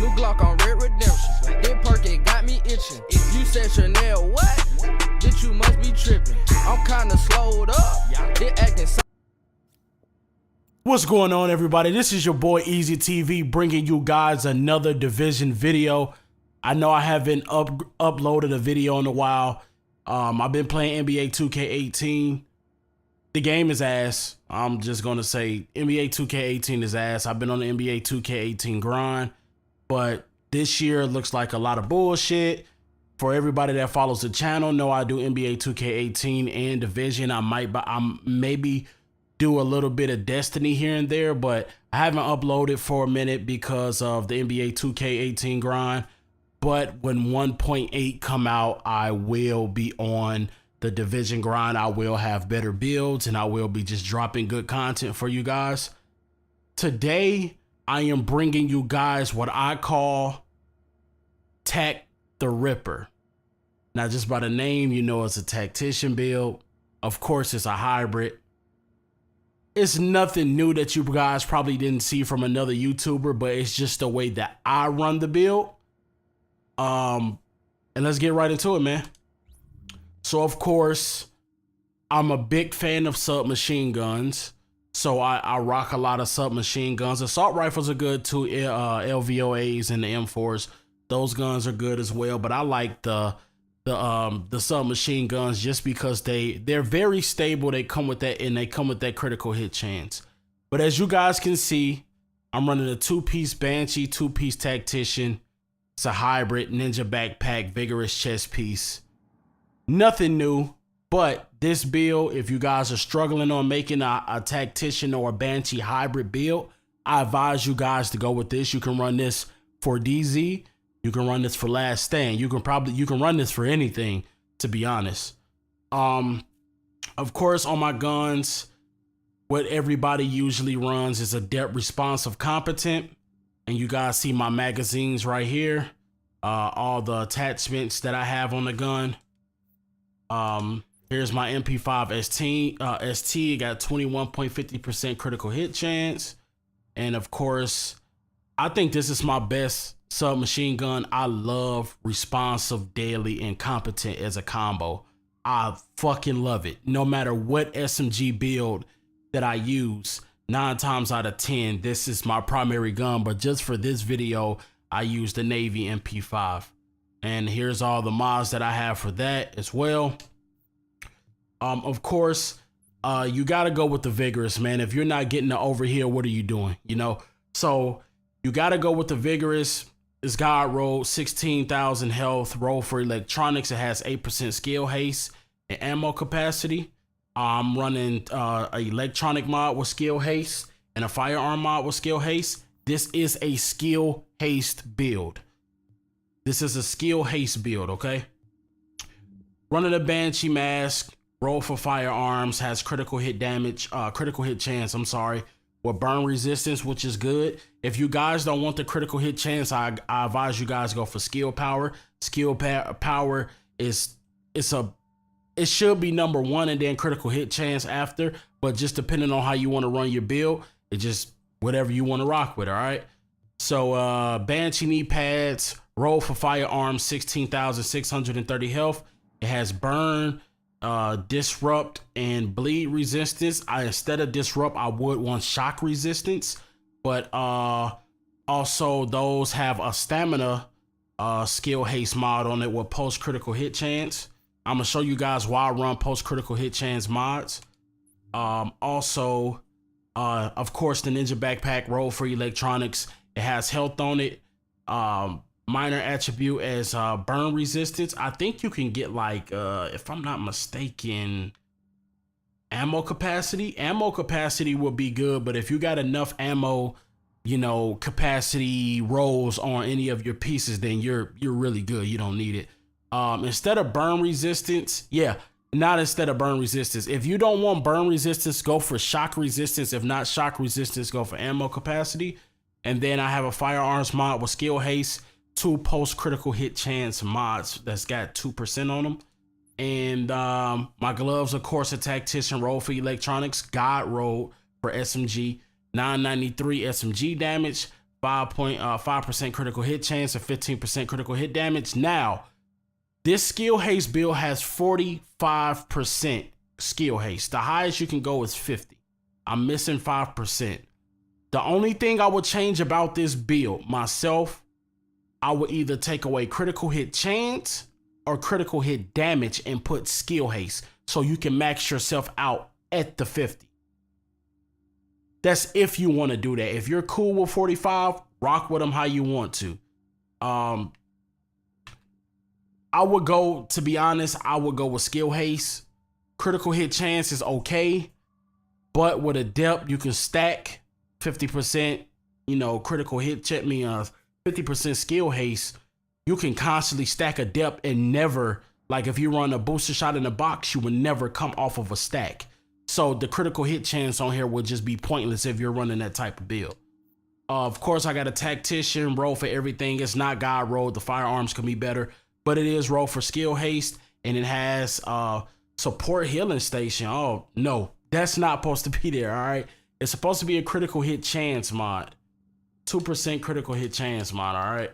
New Glock on Red Redemption. This perk, it got me itching. If you said Chanel, what? Bitch, you must be tripping. I'm kinda slowed up. They acting. What's going on, everybody? This is your boy Eazyy TV bringing you guys another Division video. I know I haven't uploaded a video in a while. I've been playing NBA 2K18. The game is ass. I'm just going to say NBA 2K18 is ass. I've been on the NBA 2K18 grind, but this year looks like a lot of bullshit. For everybody that follows the channel, know I do NBA 2K18 and Division. I'm maybe do a little bit of Destiny here and there, but I haven't uploaded for a minute because of the NBA 2K18 grind. But when 1.8 come out, I will be on the Division grind. I will have better builds and I will be just dropping good content for you guys. Today, I am bringing you guys what I call TAC the Ripper. Now, just by the name, you know it's a tactician build. Of course, it's a hybrid. It's nothing new that you guys probably didn't see from another YouTuber, but it's just the way that I run the build. And let's get right into it, man. So, of course, I'm a big fan of submachine guns. So I rock a lot of submachine guns. Assault rifles are good too. LVOAs and the M4s. Those guns are good as well. But I like the submachine guns just because they're very stable. They come with that, and they come with that critical hit chance. But as you guys can see, I'm running a 2-piece Banshee, 2-piece Tactician. It's a hybrid ninja backpack, vigorous chest piece. Nothing new, but this build, if you guys are struggling on making a Tactician or a Banshee hybrid build, I advise you guys to go with this. You can run this for DZ. You can run this for Last Stand. You can run this for anything, to be honest. Of course, on my guns, what everybody usually runs is Adept, Responsive, Competent. And you guys see my magazines right here. All the attachments that I have on the gun. Here's my MP5 ST. Got 21.50% critical hit chance. And of course, I think this is my best submachine gun. I love responsive, deadly, and competent as a combo. I fucking love it. No matter what SMG build that I use, 9 times out of 10, this is my primary gun. But just for this video, I use the Navy MP5. And here's all the mods that I have for that as well. Of course, you got to go with the vigorous, man. If you're not getting the overheal, what are you doing? You know, so you got to go with the vigorous. It's God roll, 16,000 health, roll for electronics. It has 8% skill haste and ammo capacity. I'm running a electronic mod with skill haste and a firearm mod with skill haste. This is a skill haste build. This is a skill haste build, okay? Running a Banshee mask, roll for firearms, has critical hit damage, critical hit chance, I'm sorry, with burn resistance, which is good. If you guys don't want the critical hit chance, I advise you guys go for skill power. Skill power it should be number 1 and then critical hit chance after, but just depending on how you want to run your build, it just whatever you want to rock with, all right? So Banshee knee pads, roll for firearms, 16,630 health. It has burn, disrupt, and bleed resistance. Instead of disrupt, I would want shock resistance, but also those have a stamina skill haste mod on it with post critical hit chance. I'm gonna show you guys why I run post critical hit chance mods. Also, of course, the ninja backpack, roll for electronics. It has health on it. Minor attribute as burn resistance. I think you can get like, if I'm not mistaken, ammo capacity. Ammo capacity would be good, but if you got enough ammo, you know, capacity rolls on any of your pieces, then you're really good. You don't need it. Instead of burn resistance, not instead of burn resistance. If you don't want burn resistance, go for shock resistance. If not shock resistance, go for ammo capacity. And then I have a firearms mod with skill haste, 2 post critical hit chance mods that's got 2% on them. And my gloves, of course, a tactician, roll for electronics, God roll for SMG, 993 SMG damage, 5% critical hit chance, and 15% critical hit damage. Now, this skill haste build has 45% skill haste. The highest you can go is 50. I'm missing 5%. The only thing I would change about this build myself, I would either take away critical hit chance or critical hit damage and put skill haste so you can max yourself out at the 50. That's if you want to do that. If you're cool with 45, rock with them how you want to. I would go, to be honest, I would go with skill haste. Critical hit chance is okay, but with adept, you can stack 50%, critical hit check me 50% skill haste. You can constantly stack adept and never, like if you run a booster shot in the box, you would never come off of a stack. So the critical hit chance on here would just be pointless if you're running that type of build. Of course, I got a tactician roll for everything. It's not god roll. The firearms can be better, but it is roll for skill haste, and it has support healing station. Oh no, that's not supposed to be there. All right, it's supposed to be a critical hit chance mod. 2% critical hit chance mod. All right,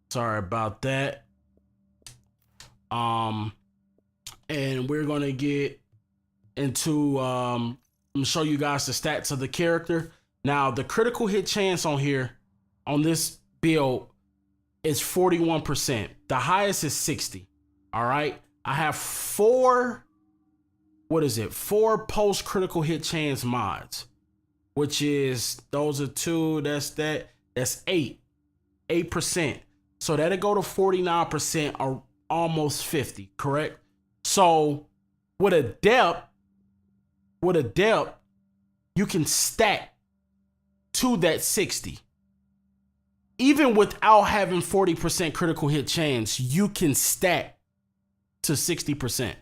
sorry about that. And we're gonna get into I'm gonna show you guys the stats of the character. Now the critical hit chance on here on this build is 41%. The highest is 60. All right, I have four post critical hit chance mods, which is, those are two, that's 8%. So that'll go to 49% or almost 50, correct? So with a depth, you can stack to that 60. Even without having 40% critical hit chance, you can stack to 60%.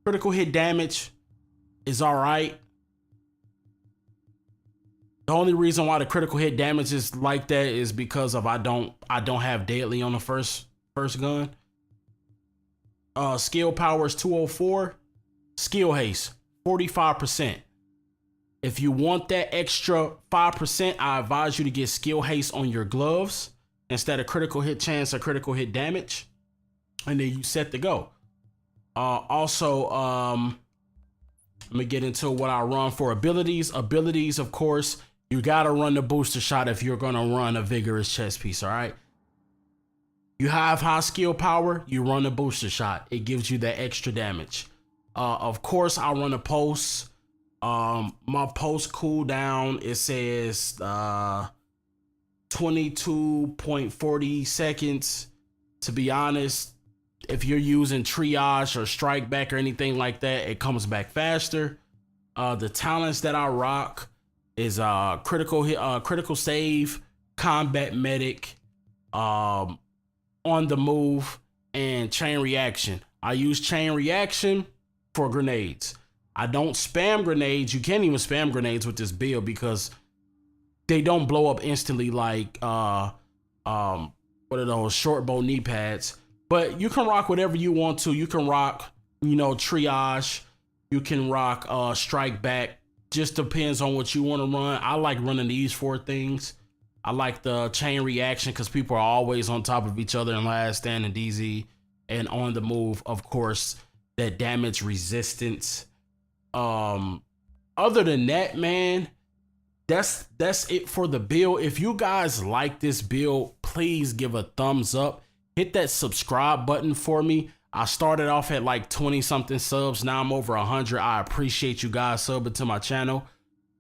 Critical hit damage is all right. The only reason why the critical hit damage is like that is because of I don't have deadly on the first gun. Skill power is 204. Skill haste 45%. If you want that extra 5%, I advise you to get skill haste on your gloves instead of critical hit chance or critical hit damage, and then you set to go. Also, let me get into what I run for abilities. Abilities, of course, you gotta run the booster shot if you're gonna run a vigorous chest piece. All right. You have high skill power, you run a booster shot. It gives you that extra damage. Of course, I run a pulse. My post cooldown, it says 22.40 seconds. To be honest, if you're using triage or strike back or anything like that, it comes back faster. The talents that I rock is critical hit, critical save, combat medic, on the move, and chain reaction. I use chain reaction for grenades. I don't spam grenades. You can't even spam grenades with this build because they don't blow up instantly like what are those short bow knee pads. But you can rock whatever you want to. You can rock, triage. You can rock strike back. Just depends on what you want to run. I like running these four things. I like the chain reaction because people are always on top of each other in last stand and DZ, and on the move, of course, that damage resistance. Other than that, man, that's it for the build. If you guys like this build, please give a thumbs up. Hit that subscribe button for me. I started off at like 20 something subs. Now I'm over 100. I appreciate you guys subbing to my channel.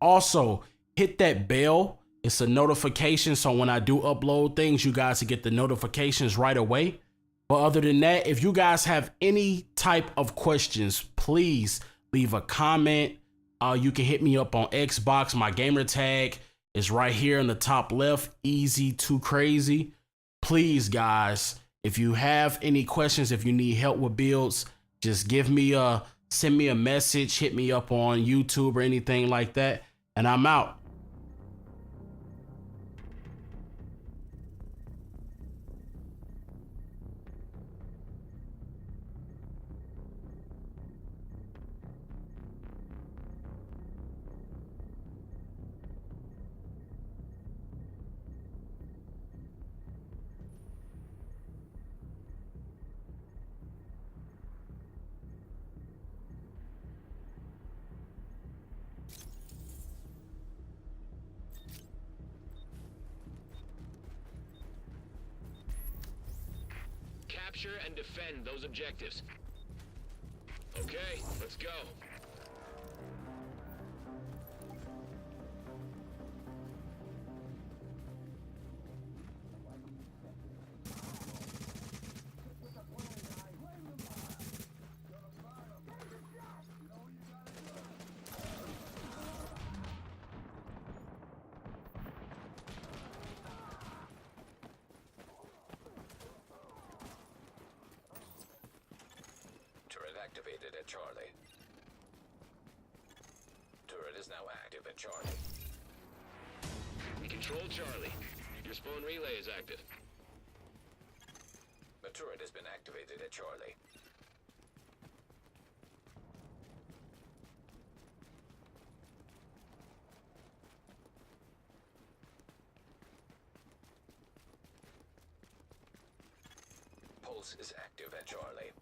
Also, hit that bell. It's a notification, so when I do upload things, you guys will get the notifications right away. But other than that, if you guys have any type of questions, please leave a comment. You can hit me up on Xbox. My gamer tag is right here in the top left, Eazyy2Crazy. Please, guys, if you have any questions, if you need help with builds, just send me a message, hit me up on YouTube or anything like that, and I'm out. Capture and defend those objectives. Okay, let's go. Turret activated at Charlie. Turret is now active at Charlie. We control Charlie. Your spawn relay is active. The turret has been activated at Charlie. Pulse is active at Charlie.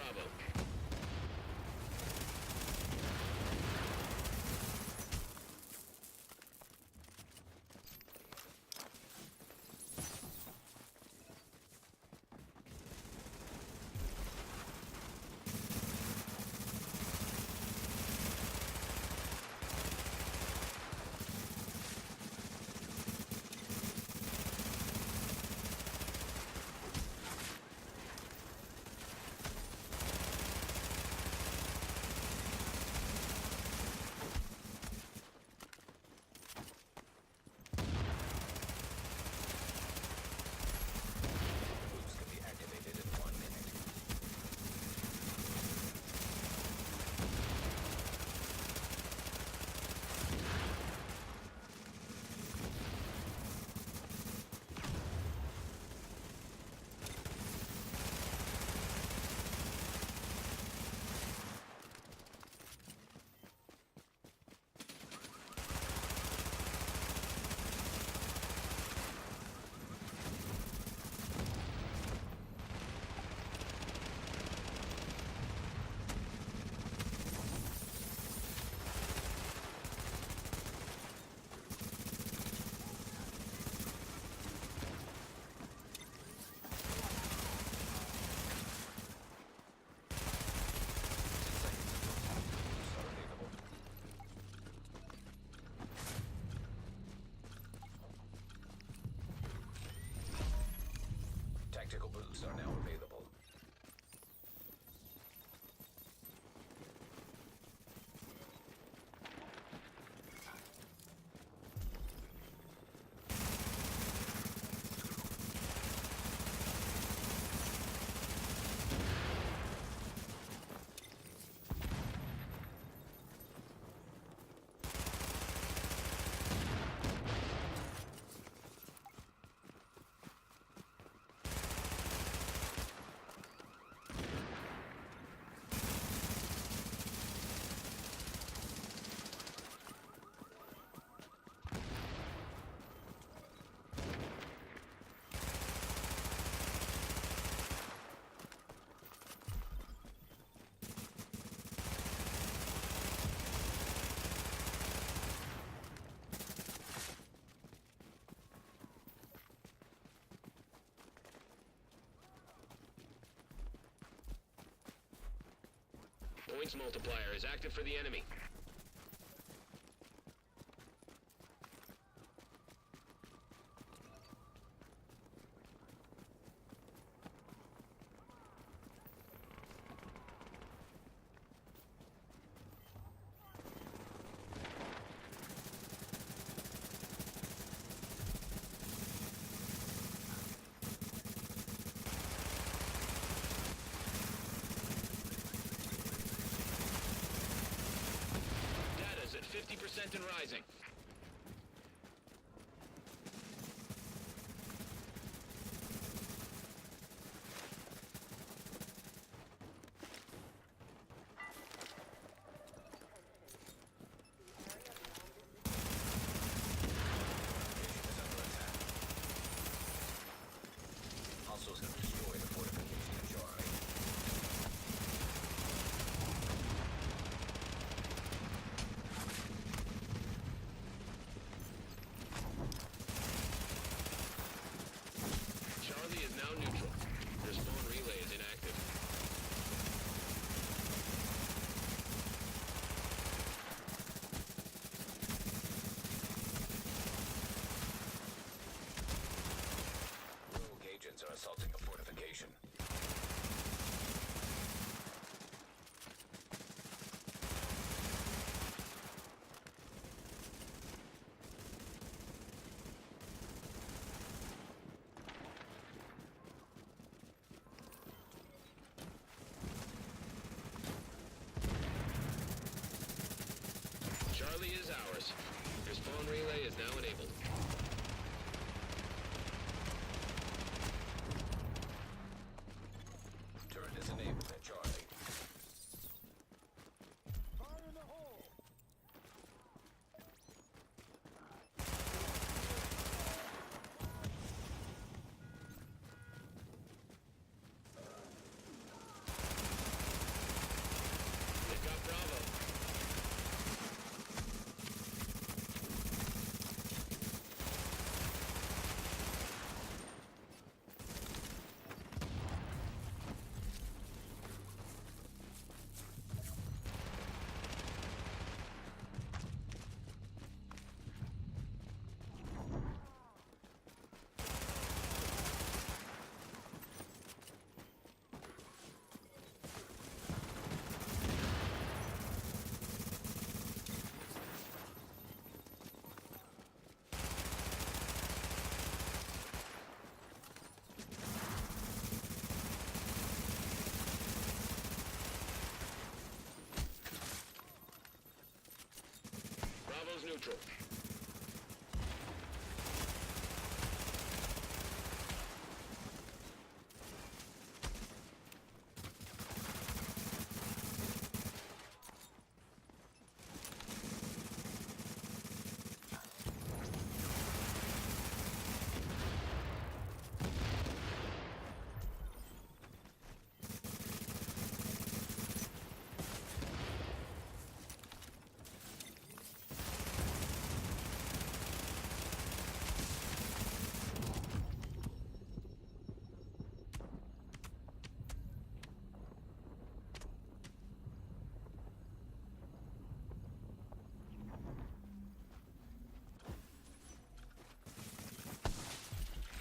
Bravo. Boost can be activated in 1 minute. Tactical boosts are now available. Points multiplier is active for the enemy. Data's at 50% and rising. Hostiles have destroyed the fortification at Charlie. Charlie is now neutral. Their spawn relay is inactive. Rogue agents are assaulting a fortification. Charlie is ours. Their spawn relay is now enabled. Turret is enabled at Charlie. neutral.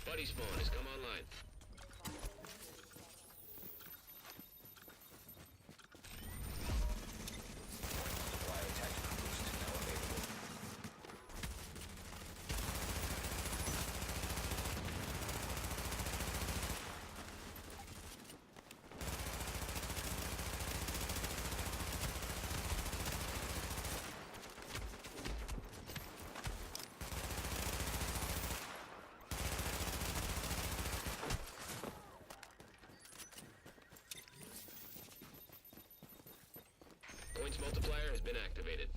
Buddy spawn has come online. Supply tactical boost now available. Points multiplier has been activated.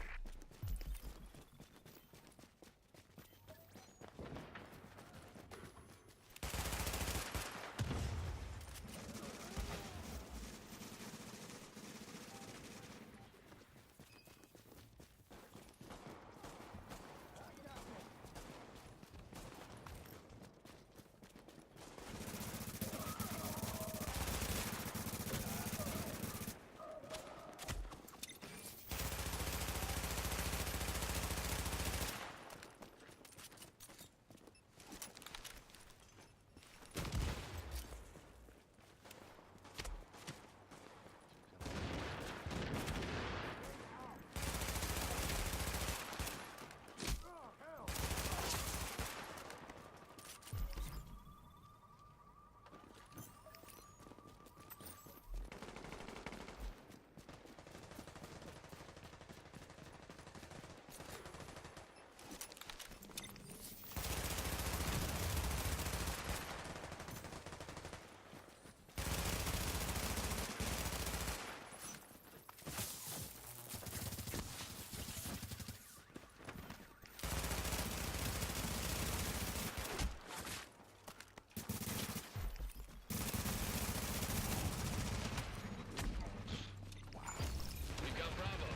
We've got Bravo.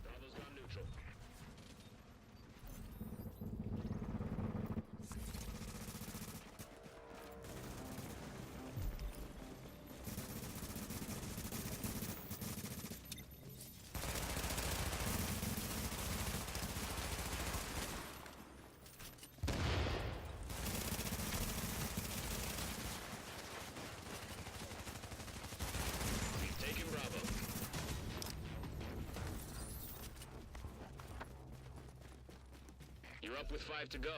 Bravo's gone neutral. We've taken Bravo. You're up with 5 to go.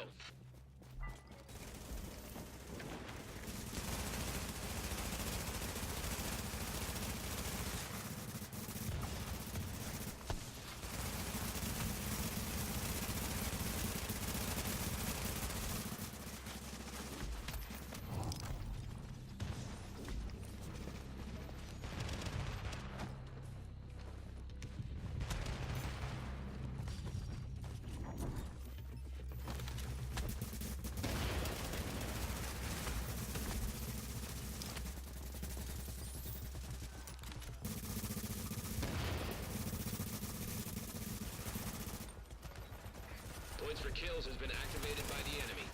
Points for kills has been activated by the enemy.